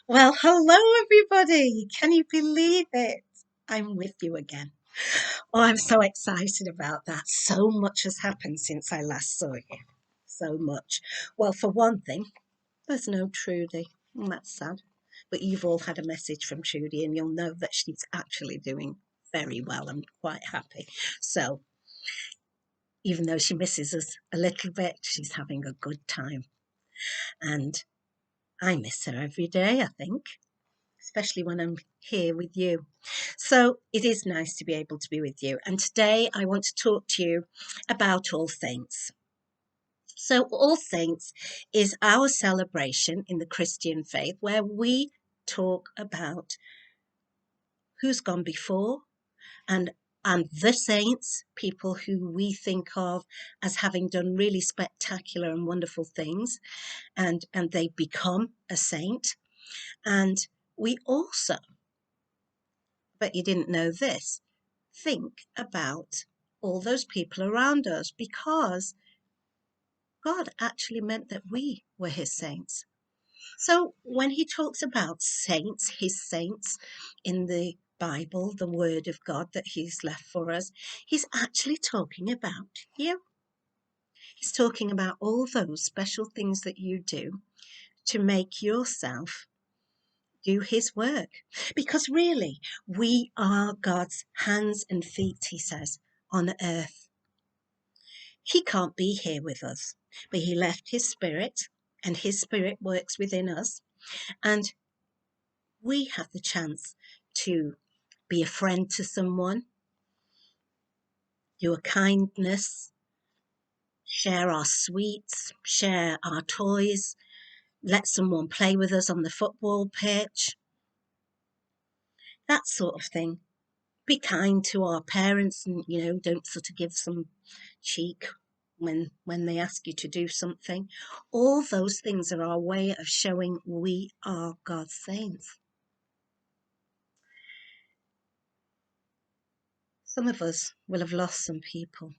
Well, hello everybody. Can you believe it? I'm with you again. Oh, I'm so excited about that. So much has happened since I last saw you. So much. Well, for one thing, there's no Trudy. That's sad. But you've all had a message from Trudy and you'll know that she's actually doing very well. I'm quite happy. So, even though she misses us a little bit, she's having a good time. And I miss her every day, I think, especially when I'm here with you. So it is nice to be able to be with you. And today I want to talk to you about All Saints. So, All Saints is our celebration in the Christian faith where we talk about who's gone before and the saints, people who we think of as having done really spectacular and wonderful things, and they become a saint. And we also, but you didn't know this, think about all those people around us because God actually meant that we were his saints. So when he talks about saints, his saints in the Bible, the word of God that he's left for us, he's actually talking about you. He's talking about all those special things that you do to make yourself do his work. Because really, we are God's hands and feet, he says, on earth. He can't be here with us, but he left his spirit, and his spirit works within us. And we have the chance to be a friend to someone, do a kindness, share our sweets, share our toys, let someone play with us on the football pitch, that sort of thing. Be kind to our parents and, don't sort of give some cheek when they ask you to do something. All those things are our way of showing we are God's saints. Some of us will have lost some people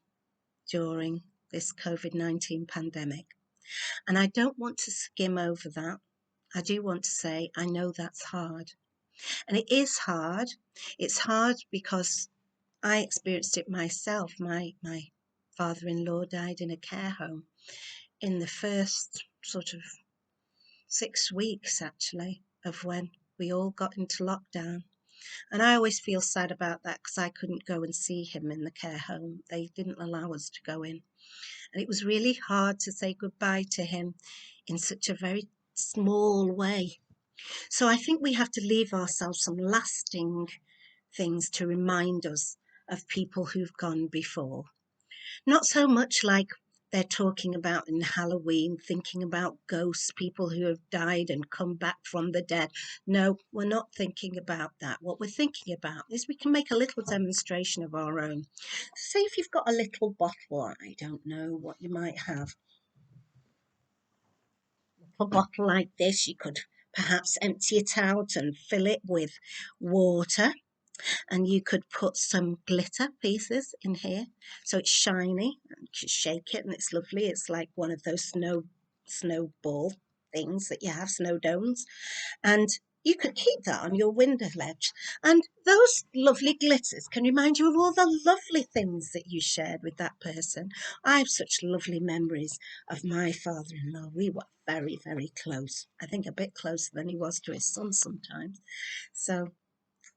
during this COVID-19 pandemic, and I don't want to skim over that. I do want to say I know that's hard, and it is hard. It's hard because I experienced it myself. My father-in-law died in a care home in the first sort of 6 weeks, actually, of when we all got into lockdown. And I always feel sad about that because I couldn't go and see him in the care home. They didn't allow us to go in. And it was really hard to say goodbye to him in such a very small way. So I think we have to leave ourselves some lasting things to remind us of people who've gone before. Not so much like they're talking about in Halloween, thinking about ghosts, people who have died and come back from the dead. No, we're not thinking about that. What we're thinking about is we can make a little demonstration of our own. Say if you've got a little bottle, I don't know what you might have. A bottle like this, you could perhaps empty it out and fill it with water, and you could put some glitter pieces in here so it's shiny, and you shake it and it's lovely. It's like one of those snowball things that you have, snow domes, and you could keep that on your window ledge, and those lovely glitters can remind you of all the lovely things that you shared with that person. I have such lovely memories of my father-in-law. We were very, very close. I think a bit closer than he was to his son sometimes. So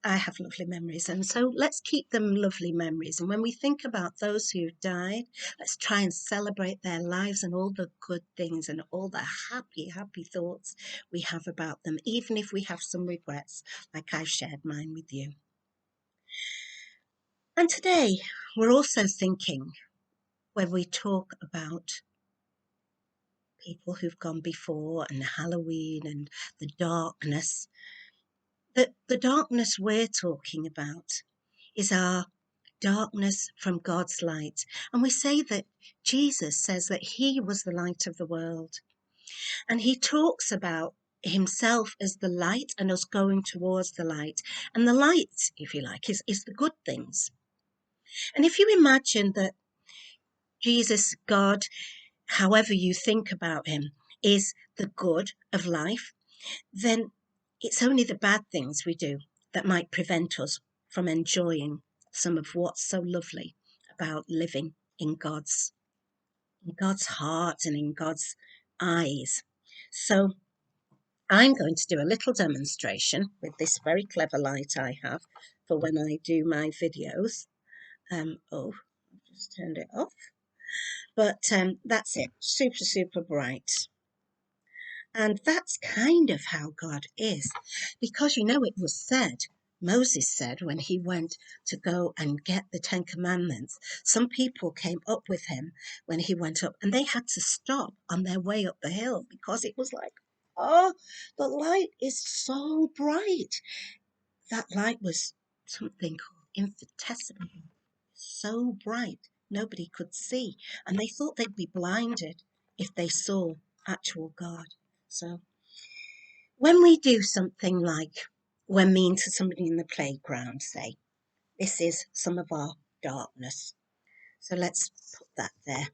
I have lovely memories, and so let's keep them lovely memories. And when we think about those who died, let's try and celebrate their lives and all the good things and all the happy, happy thoughts we have about them, even if we have some regrets, like I've shared mine with you. And today, we're also thinking, when we talk about people who've gone before and Halloween and the darkness, that the darkness we're talking about is our darkness from God's light. And we say that Jesus says that he was the light of the world. And he talks about himself as the light and us going towards the light. And the light, if you like, is the good things. And if you imagine that Jesus, God, however you think about him, is the good of life, then It's only the bad things we do that might prevent us from enjoying some of what's so lovely about living in God's heart and in God's eyes. So I'm going to do a little demonstration with this very clever light I have for when I do my videos. Oh, I've just turned it off. But that's it, super, super bright. And that's kind of how God is. Because it was said, Moses said when he went to go and get the Ten Commandments, some people came up with him when he went up and they had to stop on their way up the hill because it was like, oh, the light is so bright. That light was something called infinitesimal, so bright nobody could see. And they thought they'd be blinded if they saw actual God. So when we do something like we're mean to somebody in the playground, say, this is some of our darkness. So let's put that there.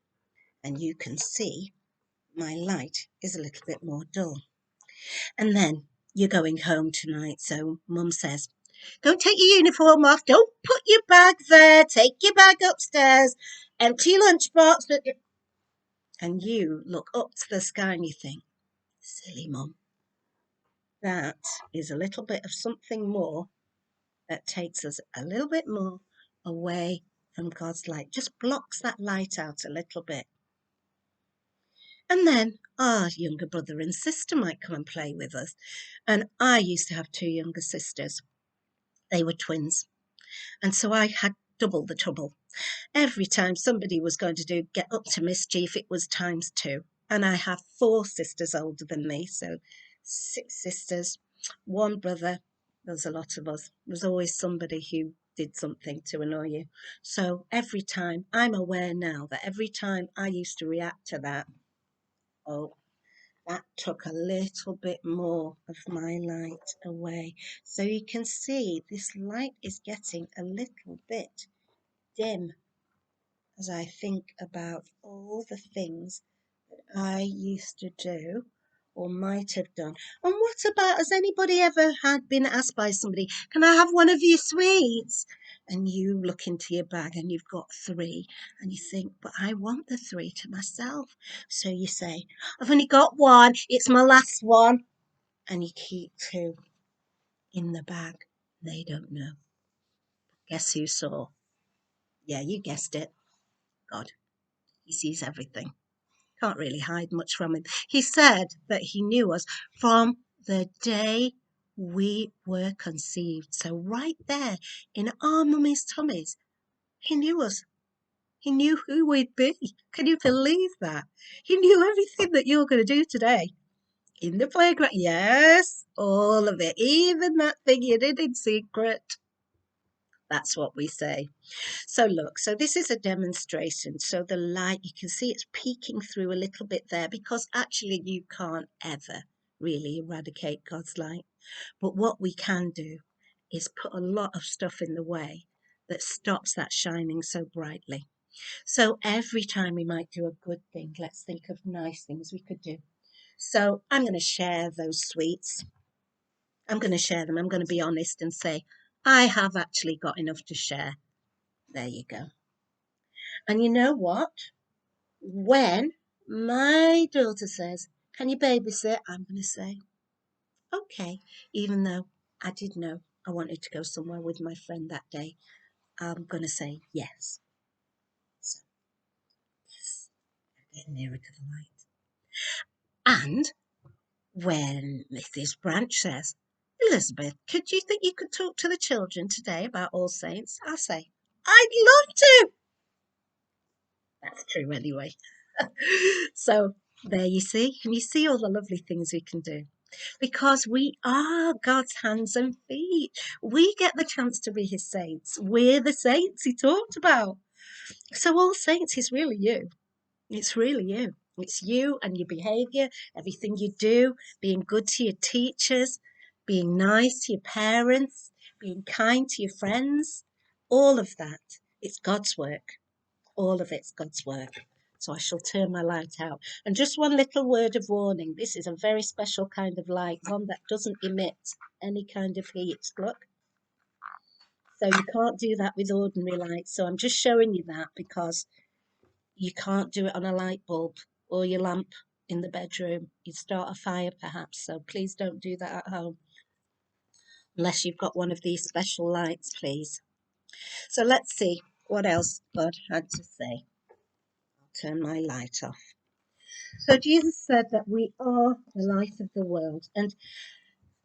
And you can see my light is a little bit more dull. And then you're going home tonight. So Mum says, go and take your uniform off. Don't put your bag there. Take your bag upstairs. Empty your lunchbox. And you look up to the sky and you think, silly Mum. That is a little bit of something more that takes us a little bit more away from God's light. Just blocks that light out a little bit. And then our younger brother and sister might come and play with us. And I used to have two younger sisters. They were twins. And so I had double the trouble. Every time somebody was going to get up to mischief, it was times two. And I have four sisters older than me, so 6 sisters, one brother. There's a lot of us. There's always somebody who did something to annoy you. So every time, I'm aware now that every time I used to react to that, oh, that took a little bit more of my light away. So you can see this light is getting a little bit dim as I think about all the things that I used to do or might have done. And what about, has anybody ever been asked by somebody, can I have one of your sweets? And you look into your bag and you've got 3 and you think, but I want the 3 to myself. So you say, I've only got 1, it's my last one. And you keep 2 in the bag. They don't know. Guess who saw? Yeah, you guessed it. God. He sees everything. Can't really hide much from him. He said that he knew us from the day we were conceived. So right there in our mummy's tummies, he knew us. He knew who we'd be. Can you believe that? He knew everything that you're going to do today in the playground. Yes, all of it. Even that thing you did in secret. That's what we say. So look, so this is a demonstration. So the light, you can see it's peeking through a little bit there because actually you can't ever really eradicate God's light. But what we can do is put a lot of stuff in the way that stops that shining so brightly. So every time we might do a good thing, let's think of nice things we could do. So I'm going to share those sweets. I'm going to share them. I'm going to be honest and say, I have actually got enough to share. There you go. And you know what? When my daughter says, can you babysit? I'm going to say, okay. Even though I did know I wanted to go somewhere with my friend that day, I'm going to say yes. So, yes, get nearer to the light. And when Mrs. Branch says, Elizabeth, could you think you could talk to the children today about All Saints? I say, I'd love to. That's true anyway. So there you see. Can you see all the lovely things we can do? Because we are God's hands and feet. We get the chance to be his saints. We're the saints he talked about. So All Saints is really you. It's really you. It's you and your behaviour, everything you do, being good to your teachers, being nice to your parents, being kind to your friends, all of that. It's God's work. All of it's God's work. So I shall turn my light out. And just one little word of warning. This is a very special kind of light, one that doesn't emit any kind of heat. Look. So you can't do that with ordinary lights. So I'm just showing you that because you can't do it on a light bulb or your lamp in the bedroom. You'd start a fire perhaps. So please don't do that at home unless you've got one of these special lights, please. So let's see what else God had to say. I'll turn my light off. So Jesus said that we are the light of the world. And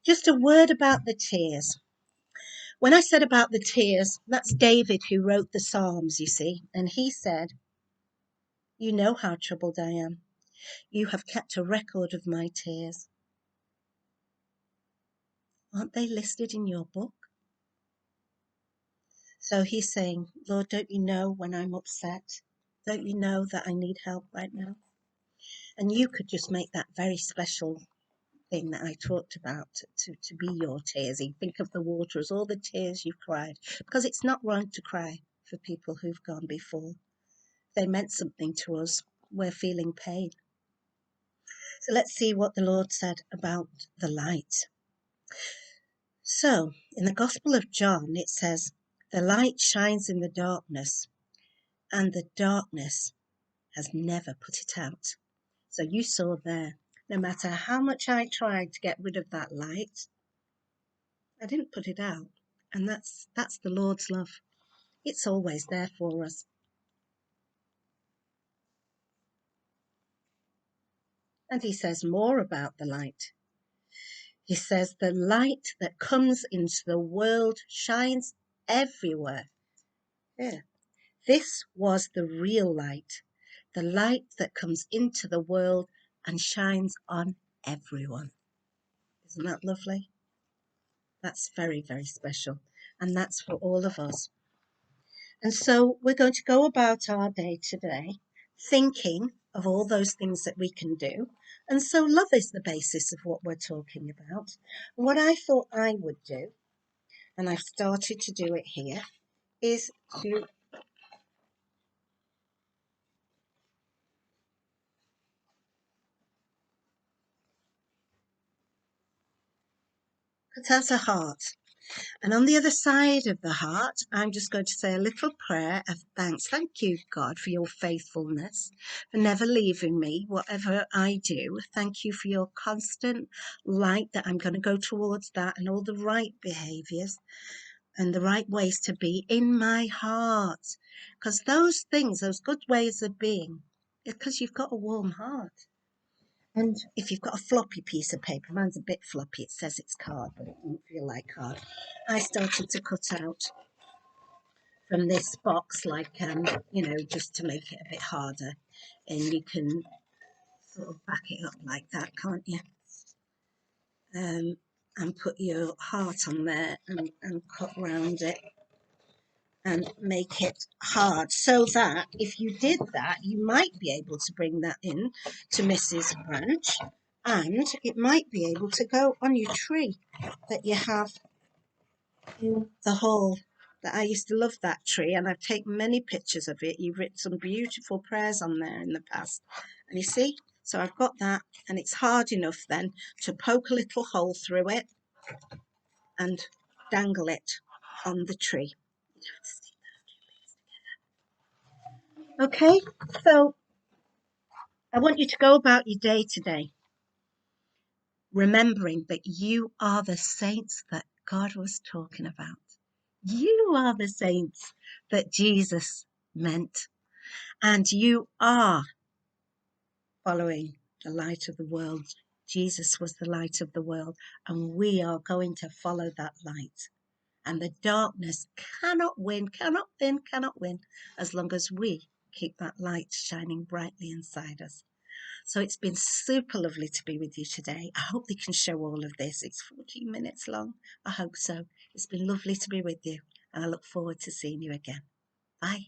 just a word about the tears. When I said about the tears, that's David who wrote the Psalms, you see. And he said, "You know how troubled I am. You have kept a record of my tears. Aren't they listed in your book?" So he's saying, Lord, don't you know when I'm upset? Don't you know that I need help right now? And you could just make that very special thing that I talked about to be your tears. You think of the water as all the tears you've cried, because it's not wrong to cry for people who've gone before. They meant something to us. We're feeling pain. So let's see what the Lord said about the light. So in the Gospel of John, it says, the light shines in the darkness, and the darkness has never put it out. So you saw there, no matter how much I tried to get rid of that light, I didn't put it out. And that's the Lord's love. It's always there for us. And he says more about the light. He says the light that comes into the world shines everywhere. Yeah. This was the real light, the light that comes into the world and shines on everyone. Isn't that lovely? That's very, very special. And that's for all of us. And so we're going to go about our day today thinking of all those things that we can do. And so love is the basis of what we're talking about. And what I thought I would do, and I've started to do it here, is to put out a heart. And on the other side of the heart, I'm just going to say a little prayer of thanks. Thank you, God, for your faithfulness, for never leaving me, whatever I do. Thank you for your constant light that I'm going to go towards that and all the right behaviours and the right ways to be in my heart. Because those things, those good ways of being, it's because you've got a warm heart. And if you've got a floppy piece of paper, mine's a bit floppy, it says it's card, but it doesn't feel like card. I started to cut out from this box, like, just to make it a bit harder. And you can sort of back it up like that, can't you? And put your heart on there and cut round it and make it hard, so that if you did that, you might be able to bring that in to Mrs. Branch, and it might be able to go on your tree that you have in the hall. That I used to love that tree, and I've taken many pictures of it. You've written some beautiful prayers on there in the past, and you see, so I've got that, and it's hard enough then to poke a little hole through it and dangle it on the tree. Okay, so I want you to go about your day today, remembering that you are the saints that God was talking about. You are the saints that Jesus meant, and you are following the light of the world. Jesus was the light of the world, and we are going to follow that light. And the darkness cannot win, cannot win, as long as we keep that light shining brightly inside us. So it's been super lovely to be with you today. I hope they can show all of this. It's 14 minutes long. I hope so. It's been lovely to be with you, and I look forward to seeing you again. Bye.